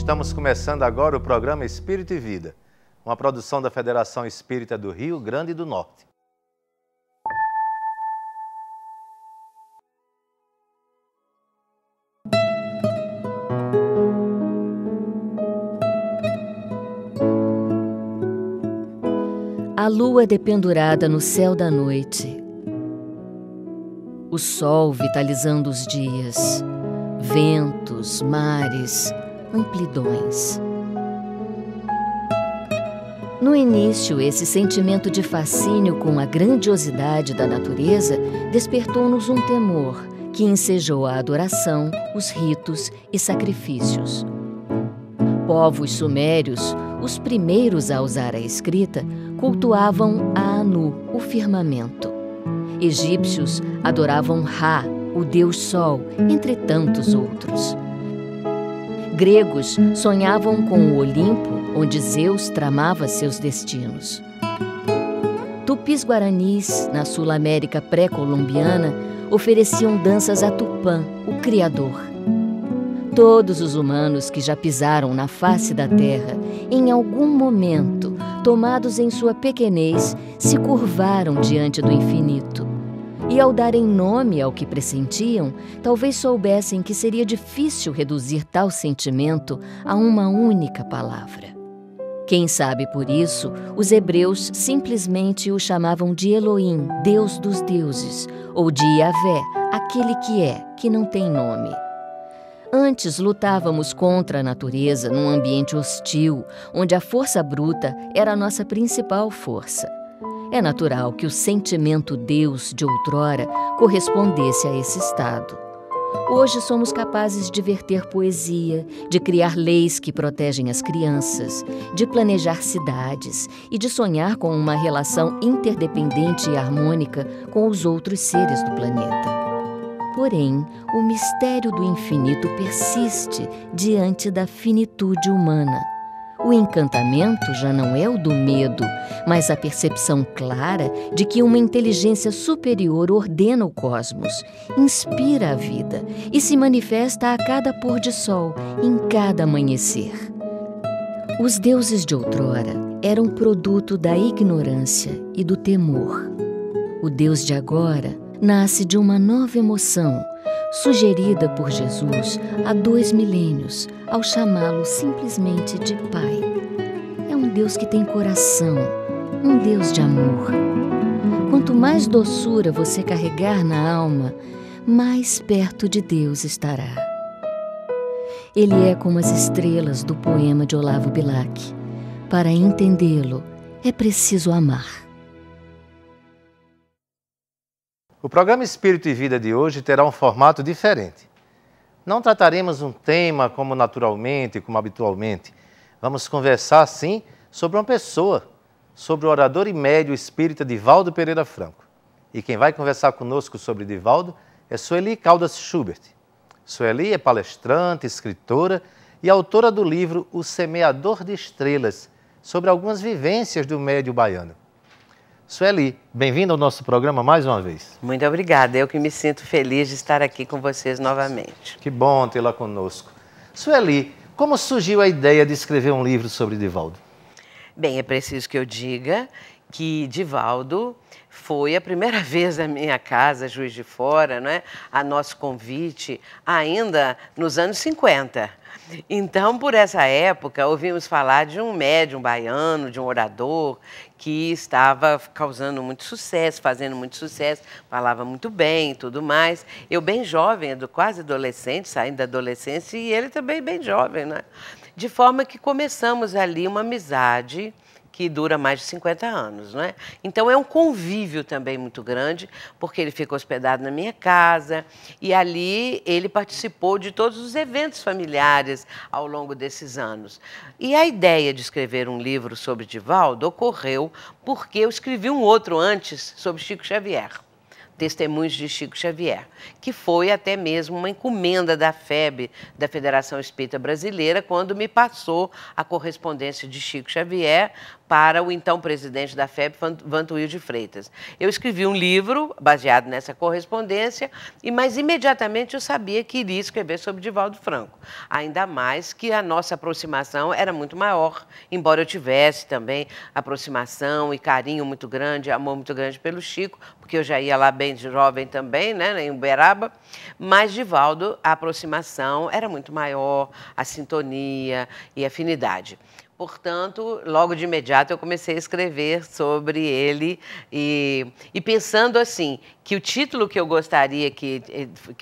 Estamos começando agora o programa Espírito e Vida, uma produção da Federação Espírita do Rio Grande do Norte. A lua dependurada no céu da noite, o sol vitalizando os dias, ventos, mares, amplidões. No início, esse sentimento de fascínio com a grandiosidade da natureza despertou-nos um temor que ensejou a adoração, os ritos e sacrifícios. Povos sumérios, os primeiros a usar a escrita, cultuavam a Anu, o firmamento. Egípcios adoravam Ra, o deus Sol, entre tantos outros. Gregos sonhavam com o Olimpo, onde Zeus tramava seus destinos. Tupis-guaranis, na Sul-América pré-colombiana, ofereciam danças a Tupã, o Criador. Todos os humanos que já pisaram na face da terra, em algum momento, tomados em sua pequenez, se curvaram diante do infinito. E ao darem nome ao que pressentiam, talvez soubessem que seria difícil reduzir tal sentimento a uma única palavra. Quem sabe por isso, os hebreus simplesmente o chamavam de Elohim, Deus dos deuses, ou de Yahvé, aquele que não tem nome. Antes lutávamos contra a natureza num ambiente hostil, onde a força bruta era a nossa principal força. É natural que o sentimento Deus de outrora correspondesse a esse estado. Hoje somos capazes de verter poesia, de criar leis que protegem as crianças, de planejar cidades e de sonhar com uma relação interdependente e harmônica com os outros seres do planeta. Porém, o mistério do infinito persiste diante da finitude humana. O encantamento já não é o do medo, mas a percepção clara de que uma inteligência superior ordena o cosmos, inspira a vida e se manifesta a cada pôr de sol, em cada amanhecer. Os deuses de outrora eram produto da ignorância e do temor. O Deus de agora nasce de uma nova emoção, sugerida por Jesus há 2 milênios, ao chamá-lo simplesmente de Pai. É um Deus que tem coração, um Deus de amor. Quanto mais doçura você carregar na alma, mais perto de Deus estará. Ele é como as estrelas do poema de Olavo Bilac. Para entendê-lo, é preciso amar. O programa Espírito e Vida de hoje terá um formato diferente. Não trataremos um tema como naturalmente, como habitualmente. Vamos conversar, sim, sobre uma pessoa, sobre o orador e médium espírita Divaldo Pereira Franco. E quem vai conversar conosco sobre Divaldo é Sueli Caldas Schubert. Sueli é palestrante, escritora e autora do livro O Semeador de Estrelas, sobre algumas vivências do médium baiano. Sueli, bem-vinda ao nosso programa mais uma vez. Muito obrigada, eu que me sinto feliz de estar aqui com vocês novamente. Que bom tê-la conosco. Sueli, como surgiu a ideia de escrever um livro sobre Divaldo? Bem, é preciso que eu diga que Divaldo foi a primeira vez à minha casa, Juiz de Fora, não é? A nosso convite, ainda nos anos 50. Então, por essa época, ouvimos falar de um médium baiano, de um orador, que estava causando muito sucesso, fazendo muito sucesso, falava muito bem e tudo mais. Eu bem jovem, quase adolescente, saindo da adolescência, e ele também bem jovem, né? De forma que começamos ali uma amizade que dura mais de 50 anos, não é? Então é um convívio também muito grande, porque ele fica hospedado na minha casa e ali ele participou de todos os eventos familiares ao longo desses anos. E a ideia de escrever um livro sobre Divaldo ocorreu porque eu escrevi um outro antes sobre Chico Xavier. Testemunhos de Chico Xavier, que foi até mesmo uma encomenda da FEB, da Federação Espírita Brasileira, quando me passou a correspondência de Chico Xavier para o então presidente da FEB, Vantuil de Freitas. Eu escrevi um livro baseado nessa correspondência, mas imediatamente eu sabia que iria escrever sobre Divaldo Franco. Ainda mais que a nossa aproximação era muito maior, embora eu tivesse também aproximação e carinho muito grande, amor muito grande pelo Chico, porque eu já ia lá bem jovem também, né, em Uberaba, mas Divaldo, a aproximação era muito maior, a sintonia e afinidade. Portanto, logo de imediato eu comecei a escrever sobre ele e pensando assim, que o título que eu gostaria que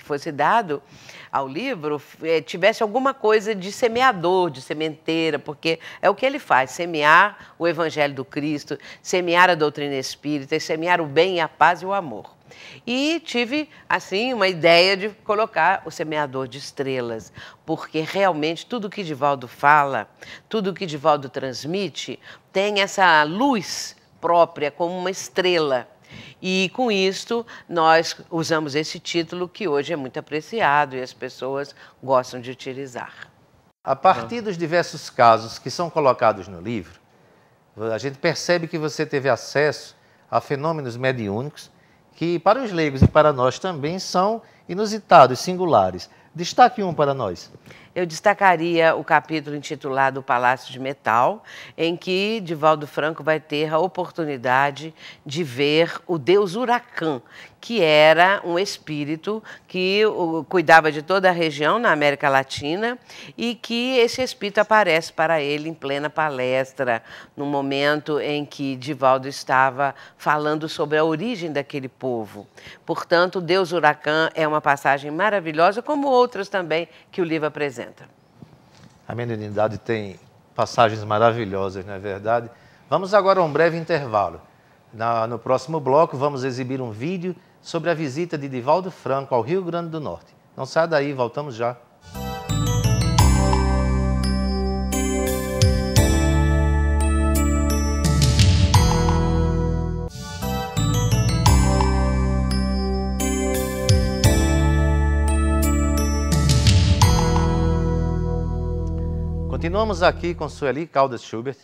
fosse dado ao livro tivesse alguma coisa de semeador, de sementeira, porque é o que ele faz, semear o Evangelho do Cristo, semear a doutrina espírita, semear o bem, a paz e o amor. E tive, assim, uma ideia de colocar o semeador de estrelas, porque realmente tudo que Divaldo fala, tudo que Divaldo transmite, tem essa luz própria como uma estrela. E com isto nós usamos esse título que hoje é muito apreciado e as pessoas gostam de utilizar. A partir dos diversos casos que são colocados no livro, a gente percebe que você teve acesso a fenômenos mediúnicos que para os leigos e para nós também são inusitados, singulares. Destaque um para nós. Eu destacaria o capítulo intitulado O Palácio de Metal, em que Divaldo Franco vai ter a oportunidade de ver o deus Huracan, que era um espírito que cuidava de toda a região na América Latina e que esse espírito aparece para ele em plena palestra, no momento em que Divaldo estava falando sobre a origem daquele povo. Portanto, o deus Huracan é uma passagem maravilhosa, como outras também que o livro apresenta. A mediunidade tem passagens maravilhosas, não é verdade? Vamos agora a um breve intervalo. No próximo bloco, vamos exibir um vídeo sobre a visita de Divaldo Franco ao Rio Grande do Norte. Não saia daí, voltamos já. Continuamos aqui com Sueli Caldas Schubert,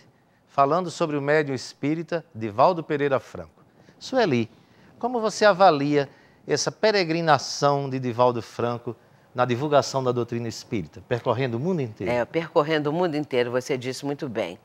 falando sobre o médium espírita Divaldo Pereira Franco. Sueli, como você avalia essa peregrinação de Divaldo Franco na divulgação da doutrina espírita, percorrendo o mundo inteiro? Percorrendo o mundo inteiro, você disse muito bem.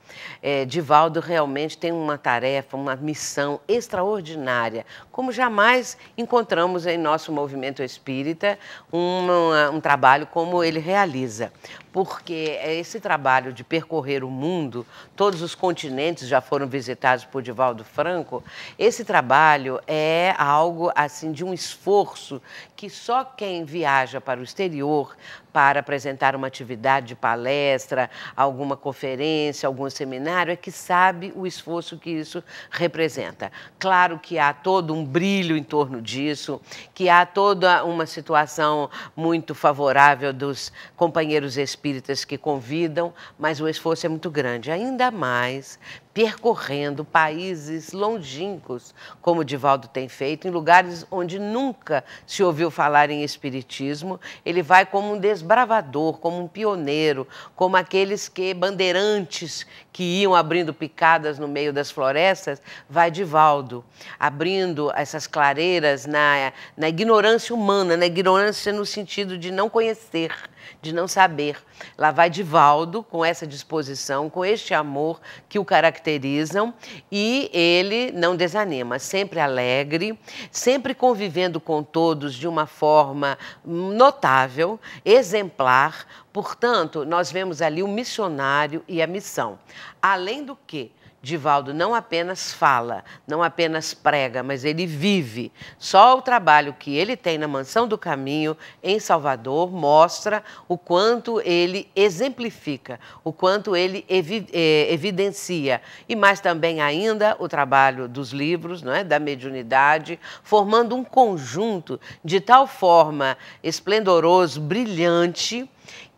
Divaldo realmente tem uma tarefa, uma missão extraordinária, como jamais encontramos em nosso movimento espírita um trabalho como ele realiza. Porque esse trabalho de percorrer o mundo, todos os continentes já foram visitados por Divaldo Franco, esse trabalho é algo assim de um esforço que só quem viaja para o exterior para apresentar uma atividade de palestra, alguma conferência, algum seminário, é que sabe o esforço que isso representa. Claro que há todo um brilho em torno disso, que há toda uma situação muito favorável dos companheiros espíritas que convidam, mas o esforço é muito grande, ainda mais percorrendo países longínquos, como Divaldo tem feito, em lugares onde nunca se ouviu falar em espiritismo. Ele vai como um desbravador, como um pioneiro, como aqueles bandeirantes que iam abrindo picadas no meio das florestas, vai Divaldo, abrindo essas clareiras na ignorância humana, na ignorância no sentido de não conhecer, de não saber. Lá vai Divaldo com essa disposição, com este amor que o caracterizam, e ele não desanima, sempre alegre, sempre convivendo com todos de uma forma notável, exemplar. Portanto, nós vemos ali o missionário e a missão. Além do que, Divaldo não apenas fala, não apenas prega, mas ele vive. Só o trabalho que ele tem na Mansão do Caminho, em Salvador, mostra o quanto ele exemplifica, o quanto ele evidencia. E mais também ainda o trabalho dos livros, não é? Da mediunidade, formando um conjunto de tal forma esplendoroso, brilhante,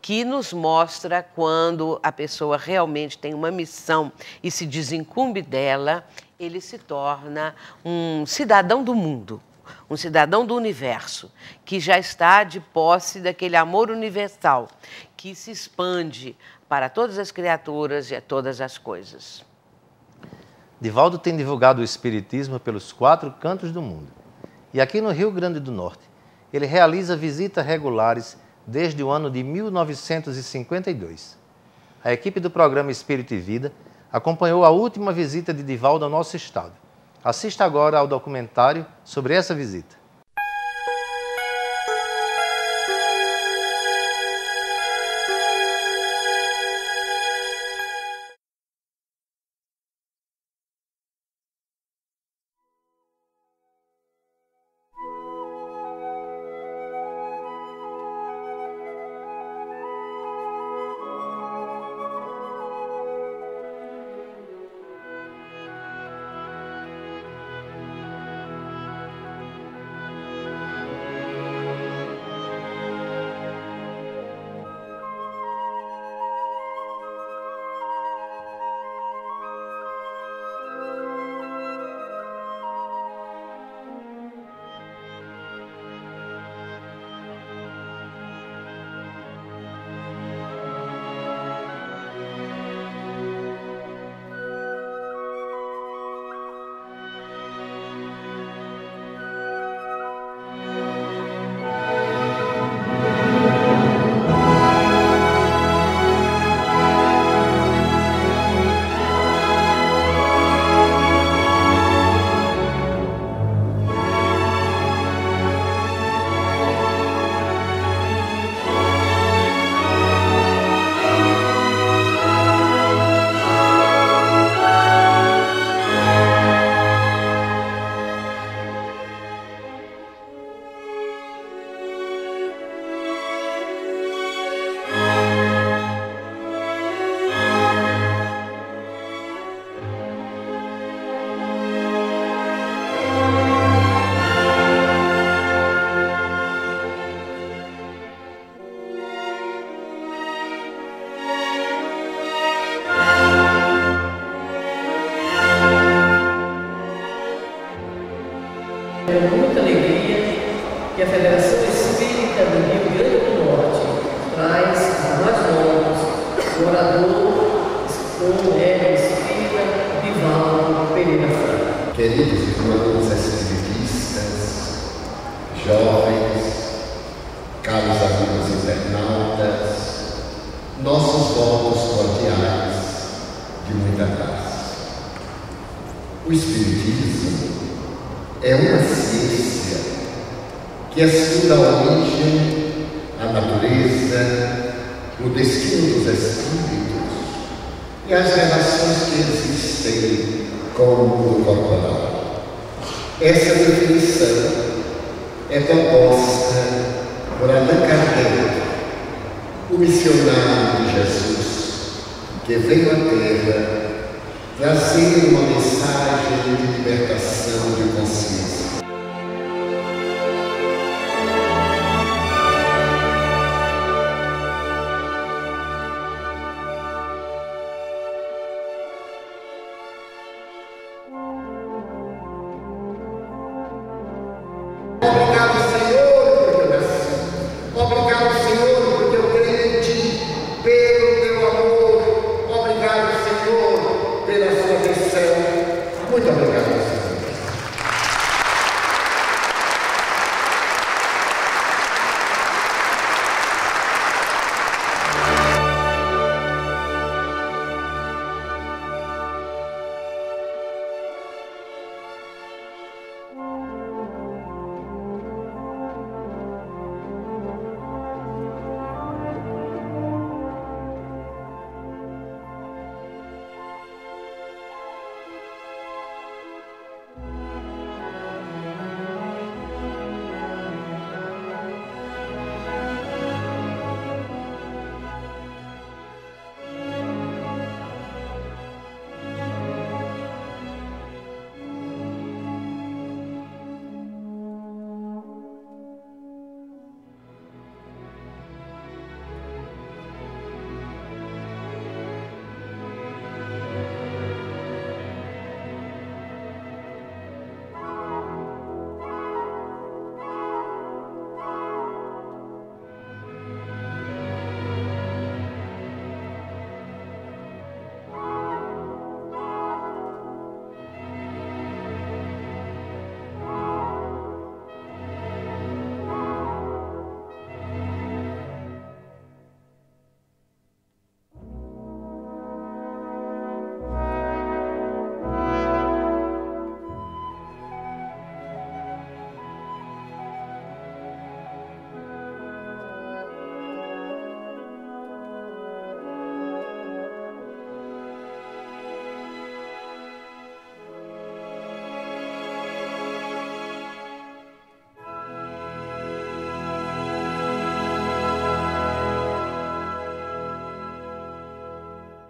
que nos mostra quando a pessoa realmente tem uma missão e se desincumbe dela, ele se torna um cidadão do mundo, um cidadão do universo, que já está de posse daquele amor universal, que se expande para todas as criaturas e a todas as coisas. Divaldo tem divulgado o Espiritismo pelos 4 cantos do mundo. E aqui no Rio Grande do Norte, ele realiza visitas regulares desde o ano de 1952. A equipe do programa Espírito e Vida acompanhou a última visita de Divaldo ao nosso estado. Assista agora ao documentário sobre essa visita. É muita alegria que a Federação Espírita do Rio Grande do Norte traz a nós novos o orador, o espírita Divaldo Pereira Franco. Queridos irmãos espiritistas, jovens, caros amigos internautas, nossos votos cordiais de muita paz. O Espiritismo é uma ciência que estuda a origem, a natureza, o destino dos espíritos e as relações que existem com o mundo corporal. Essa definição é proposta por Allan Kardec, o missionário de Jesus, que veio à Terra trazer uma mensagem de libertação de consciência. Obrigado, Senhor, porque eu nasci. Obrigado, Senhor, porque eu creio em Ti, pelo Teu amor. Obrigado, Senhor, pela sua missão. Muito obrigado, Senhor.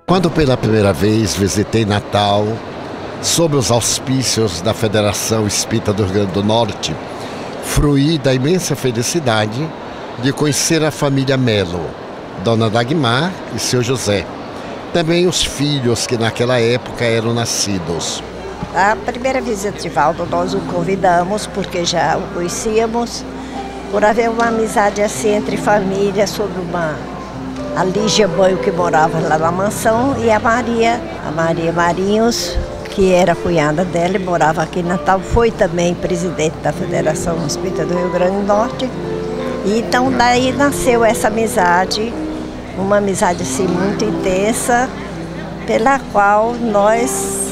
Quando pela primeira vez visitei Natal, sob os auspícios da Federação Espírita do Rio Grande do Norte, fruí da imensa felicidade de conhecer a família Melo, Dona Dagmar e seu José. Também os filhos que naquela época eram nascidos. A primeira visita de Valdo nós o convidamos porque já o conhecíamos, por haver uma amizade assim entre família, sobre a Lígia Banho, que morava lá na mansão, e a Maria Marinhos, que era cunhada dela e morava aqui em Natal, foi também presidente da Federação Espírita do Rio Grande do Norte. E então daí nasceu essa amizade, uma amizade assim muito intensa, pela qual nós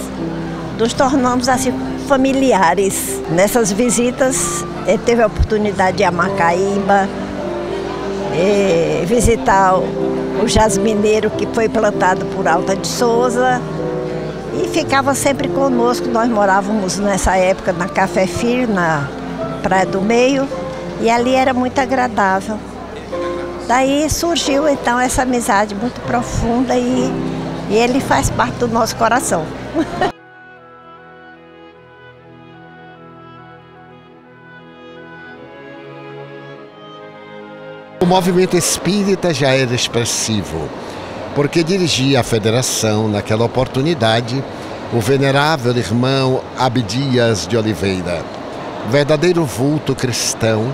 nos tornamos assim familiares. Nessas visitas, ele teve a oportunidade de ir a Macaíba, visitar o jasmineiro que foi plantado por Alta de Souza, e ficava sempre conosco. Nós morávamos nessa época na Café Filho, na Praia do Meio, e ali era muito agradável. Daí surgiu então essa amizade muito profunda e ele faz parte do nosso coração. O movimento espírita já era expressivo, porque dirigia a federação, naquela oportunidade, o venerável irmão Abdias de Oliveira, verdadeiro vulto cristão,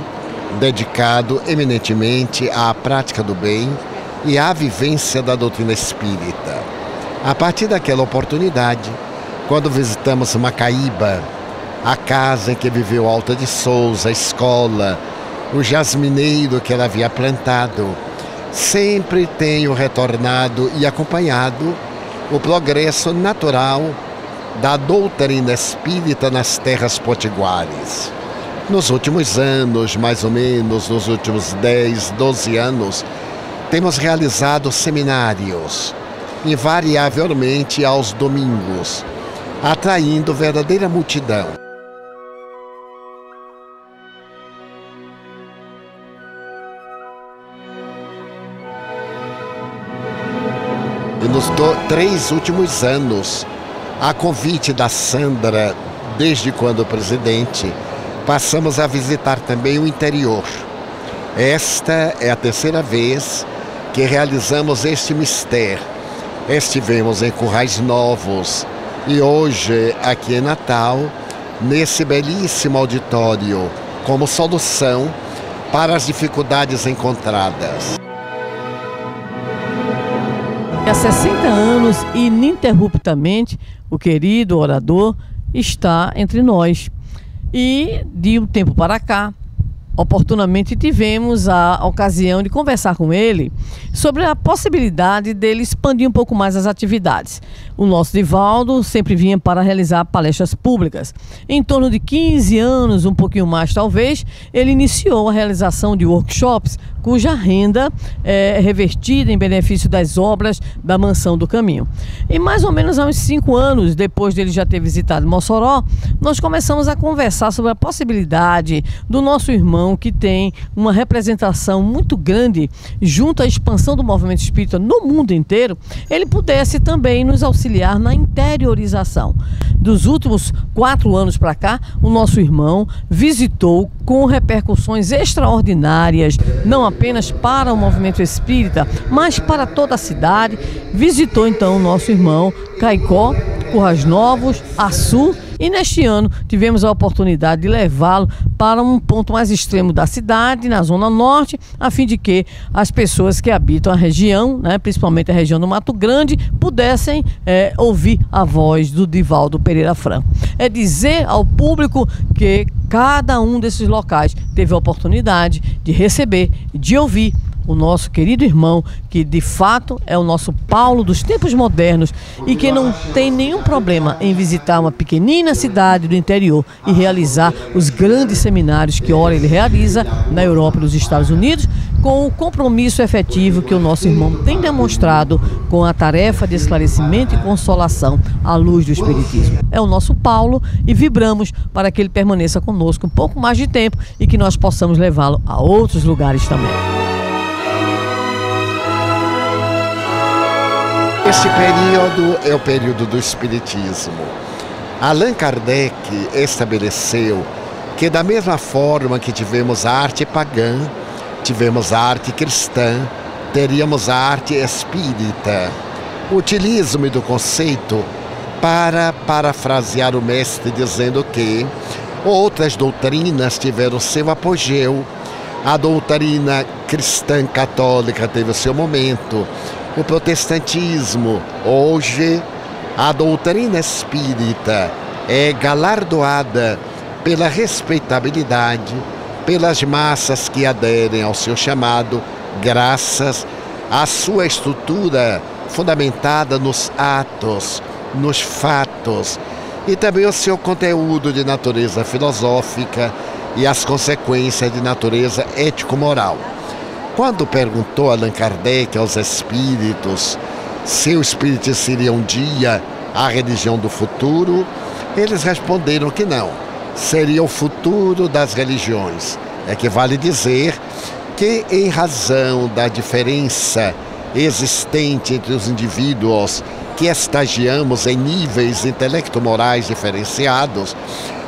dedicado eminentemente à prática do bem e à vivência da doutrina espírita. A partir daquela oportunidade, quando visitamos Macaíba, a casa em que viveu Alta de Souza, a escola, o jasmineiro que ela havia plantado, sempre tenho retornado e acompanhado o progresso natural da doutrina espírita nas terras potiguares. Nos últimos anos, mais ou menos, nos últimos 10, 12 anos, temos realizado seminários, invariavelmente aos domingos, atraindo verdadeira multidão. E nos 3 últimos anos, a convite da Sandra, desde quando presidente, passamos a visitar também o interior. Esta é a 3ª vez que realizamos este mistério. Estivemos em Currais Novos e hoje aqui em Natal, nesse belíssimo auditório, como solução para as dificuldades encontradas. Há 60 anos, ininterruptamente, o querido orador está entre nós. E de um tempo para cá, oportunamente tivemos a ocasião de conversar com ele sobre a possibilidade dele expandir um pouco mais as atividades. O nosso Divaldo sempre vinha para realizar palestras públicas. Em torno de 15 anos, um pouquinho mais talvez, ele iniciou a realização de workshops cuja renda é revertida em benefício das obras da Mansão do Caminho. E mais ou menos há uns 5 anos, depois dele já ter visitado Mossoró, nós começamos a conversar sobre a possibilidade do nosso irmão, que tem uma representação muito grande junto à expansão do movimento espírita no mundo inteiro, ele pudesse também nos auxiliar na interiorização. Dos últimos 4 anos para cá, o nosso irmão visitou com repercussões extraordinárias, não apenas para o movimento espírita, mas para toda a cidade. Visitou então o nosso irmão Caicó, Currais Novos, Açu, e neste ano tivemos a oportunidade de levá-lo para um ponto mais extremo da cidade, na Zona Norte, a fim de que as pessoas que habitam a região, principalmente a região do Mato Grande, pudessem ouvir a voz do Divaldo Pereira Franco. É dizer ao público que cada um desses locais teve a oportunidade de receber, de ouvir o nosso querido irmão, que de fato é o nosso Paulo dos tempos modernos e que não tem nenhum problema em visitar uma pequenina cidade do interior e realizar os grandes seminários que ora ele realiza na Europa e nos Estados Unidos, com o compromisso efetivo que o nosso irmão tem demonstrado com a tarefa de esclarecimento e consolação à luz do Espiritismo. É o nosso Paulo e vibramos para que ele permaneça conosco um pouco mais de tempo e que nós possamos levá-lo a outros lugares também. Este período é o período do Espiritismo. Allan Kardec estabeleceu que da mesma forma que tivemos a arte pagã, tivemos a arte cristã, teríamos a arte espírita. Utilizo-me do conceito para parafrasear o mestre dizendo que outras doutrinas tiveram seu apogeu. A doutrina cristã católica teve o seu momento. O protestantismo, hoje, a doutrina espírita é galardoada pela respeitabilidade, pelas massas que aderem ao seu chamado, graças à sua estrutura fundamentada nos atos, nos fatos, e também o seu conteúdo de natureza filosófica e as consequências de natureza ético-moral. Quando perguntou Allan Kardec aos espíritos se o espírito seria um dia a religião do futuro, eles responderam que não, seria o futuro das religiões. É que vale dizer que, em razão da diferença existente entre os indivíduos que estagiamos em níveis intelecto-morais diferenciados,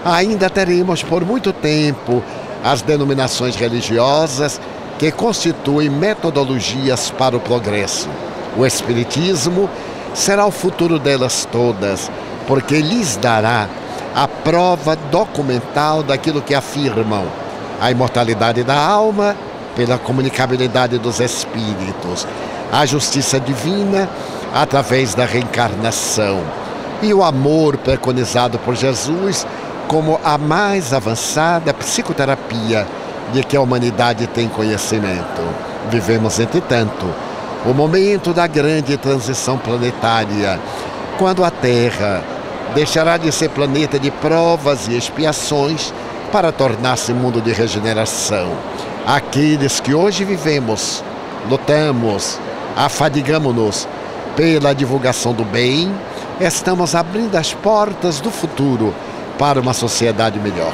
ainda teremos por muito tempo as denominações religiosas que constituem metodologias para o progresso. O Espiritismo será o futuro delas todas, porque lhes dará a prova documental daquilo que afirmam: a imortalidade da alma pela comunicabilidade dos espíritos, a justiça divina através da reencarnação e o amor preconizado por Jesus como a mais avançada psicoterapia de que a humanidade tem conhecimento. Vivemos, entretanto, o momento da grande transição planetária, quando a Terra deixará de ser planeta de provas e expiações para tornar-se mundo de regeneração. Aqueles que hoje vivemos, lutamos, afadigamo-nos pela divulgação do bem, estamos abrindo as portas do futuro para uma sociedade melhor.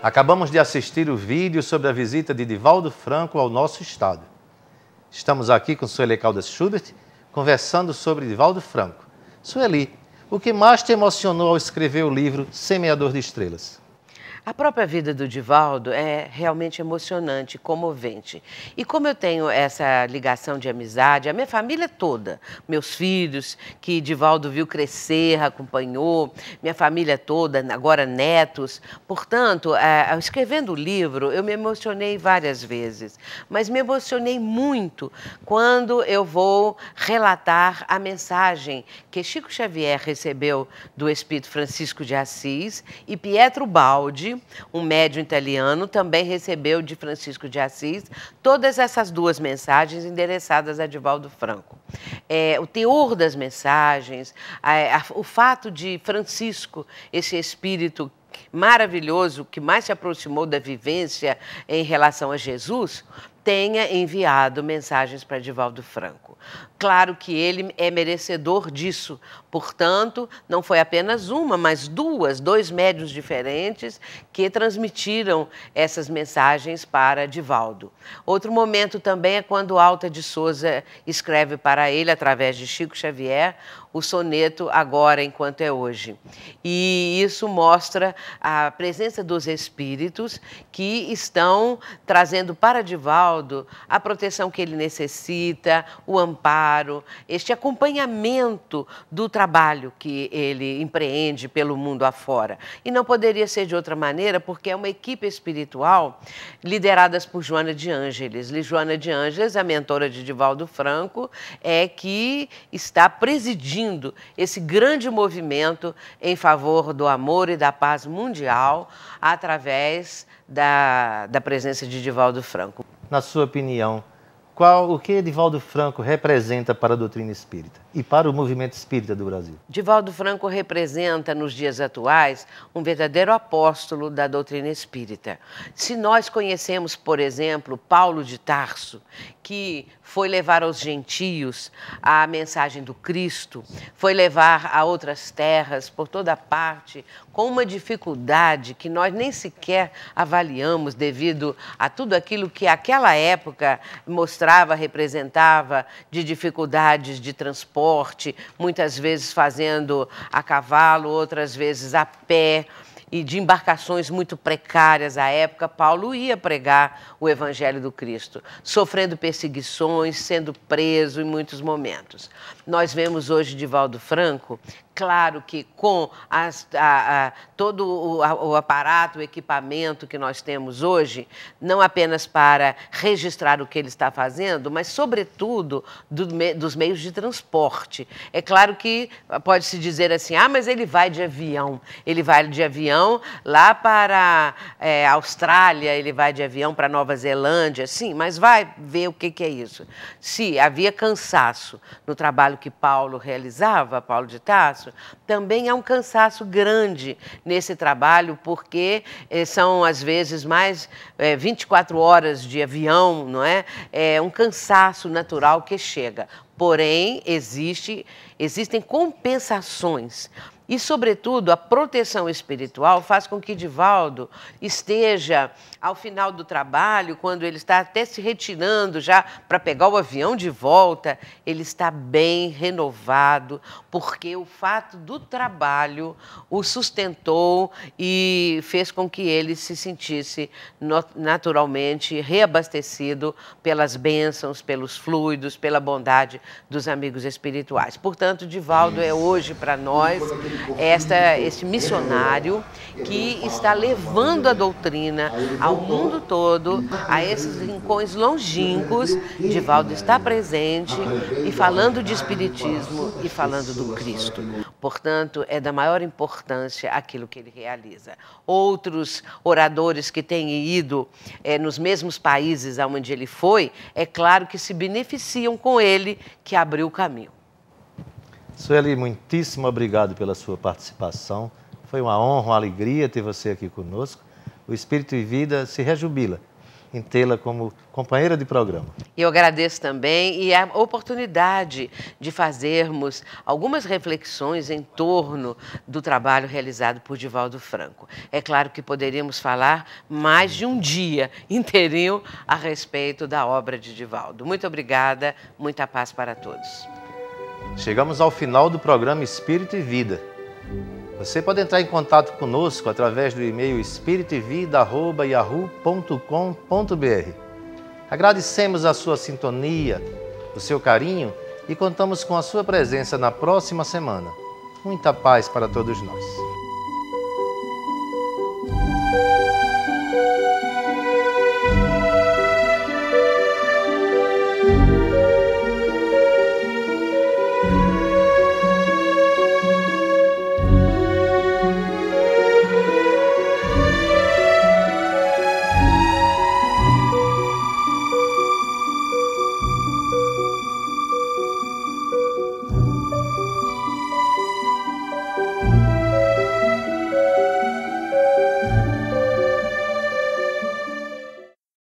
Acabamos de assistir o vídeo sobre a visita de Divaldo Franco ao nosso estado. Estamos aqui com Sueli Caldas Schubert, conversando sobre Divaldo Franco. Sueli, o que mais te emocionou ao escrever o livro Semeador de Estrelas? A própria vida do Divaldo é realmente emocionante, comovente. E como eu tenho essa ligação de amizade, a minha família toda, meus filhos, que Divaldo viu crescer, acompanhou, minha família toda, agora netos. Portanto, escrevendo o livro, eu me emocionei várias vezes, mas me emocionei muito quando eu vou relatar a mensagem que Chico Xavier recebeu do Espírito Francisco de Assis e Pietro Baldi, um médium italiano, também recebeu de Francisco de Assis todas essas duas mensagens endereçadas a Divaldo Franco. O teor das mensagens, o fato de Francisco, esse espírito maravilhoso que mais se aproximou da vivência em relação a Jesus, tenha enviado mensagens para Divaldo Franco. Claro que ele é merecedor disso, portanto, não foi apenas uma, mas dois médiuns diferentes que transmitiram essas mensagens para Divaldo. Outro momento também é quando Alta de Souza escreve para ele, através de Chico Xavier, o soneto Agora Enquanto é Hoje. E isso mostra a presença dos espíritos que estão trazendo para Divaldo a proteção que ele necessita, o amparo, este acompanhamento do trabalho que ele empreende pelo mundo afora. E não poderia ser de outra maneira, porque é uma equipe espiritual liderada por Joana de Ângeles. Joana de Ângeles, a mentora de Divaldo Franco, é que está presidindo esse grande movimento em favor do amor e da paz mundial através da presença de Divaldo Franco. Na sua opinião, o que Divaldo Franco representa para a doutrina espírita e para o movimento espírita do Brasil? Divaldo Franco representa, nos dias atuais, um verdadeiro apóstolo da doutrina espírita. Se nós conhecemos, por exemplo, Paulo de Tarso, que foi levar aos gentios a mensagem do Cristo, foi levar a outras terras por toda parte, com uma dificuldade que nós nem sequer avaliamos devido a tudo aquilo que aquela época mostrava, representava de dificuldades de transporte, muitas vezes fazendo a cavalo, outras vezes a pé, e de embarcações muito precárias à época. Paulo ia pregar o Evangelho do Cristo, sofrendo perseguições, sendo preso em muitos momentos. Nós vemos hoje Divaldo Franco, claro que com todo o aparato, o equipamento que nós temos hoje, não apenas para registrar o que ele está fazendo, mas, sobretudo, dos meios de transporte. É claro que pode-se dizer assim, mas ele vai de avião. Ele vai de avião lá para a Austrália, ele vai de avião para Nova Zelândia, sim, mas vai ver o que é isso. Se havia cansaço no trabalho que Paulo realizava, Paulo de Tarso, também há um cansaço grande nesse trabalho, porque são, às vezes, mais 24 horas de avião, não é? É um cansaço natural que chega. Porém, existem compensações. E, sobretudo, a proteção espiritual faz com que Divaldo esteja, ao final do trabalho, quando ele está até se retirando já para pegar o avião de volta, ele está bem renovado, porque o fato do trabalho o sustentou e fez com que ele se sentisse naturalmente reabastecido pelas bênçãos, pelos fluidos, pela bondade dos amigos espirituais. Portanto, Divaldo é hoje para nós este missionário que está levando a doutrina ao mundo todo, a esses rincões longínquos. Divaldo está presente e falando de espiritismo e falando do Cristo. Portanto, é da maior importância aquilo que ele realiza. Outros oradores que têm ido nos mesmos países aonde ele foi, é claro que se beneficiam com ele, que abriu o caminho. Sueli, muitíssimo obrigado pela sua participação. Foi uma honra, uma alegria ter você aqui conosco. O Espírito e Vida se rejubila em tê-la como companheira de programa. Eu agradeço também e a oportunidade de fazermos algumas reflexões em torno do trabalho realizado por Divaldo Franco. É claro que poderíamos falar mais de um dia inteirinho a respeito da obra de Divaldo. Muito obrigada, muita paz para todos. Chegamos ao final do programa Espírito e Vida. Você pode entrar em contato conosco através do e-mail espiritoevida@yahoo.com.br. Agradecemos a sua sintonia, o seu carinho e contamos com a sua presença na próxima semana. Muita paz para todos nós.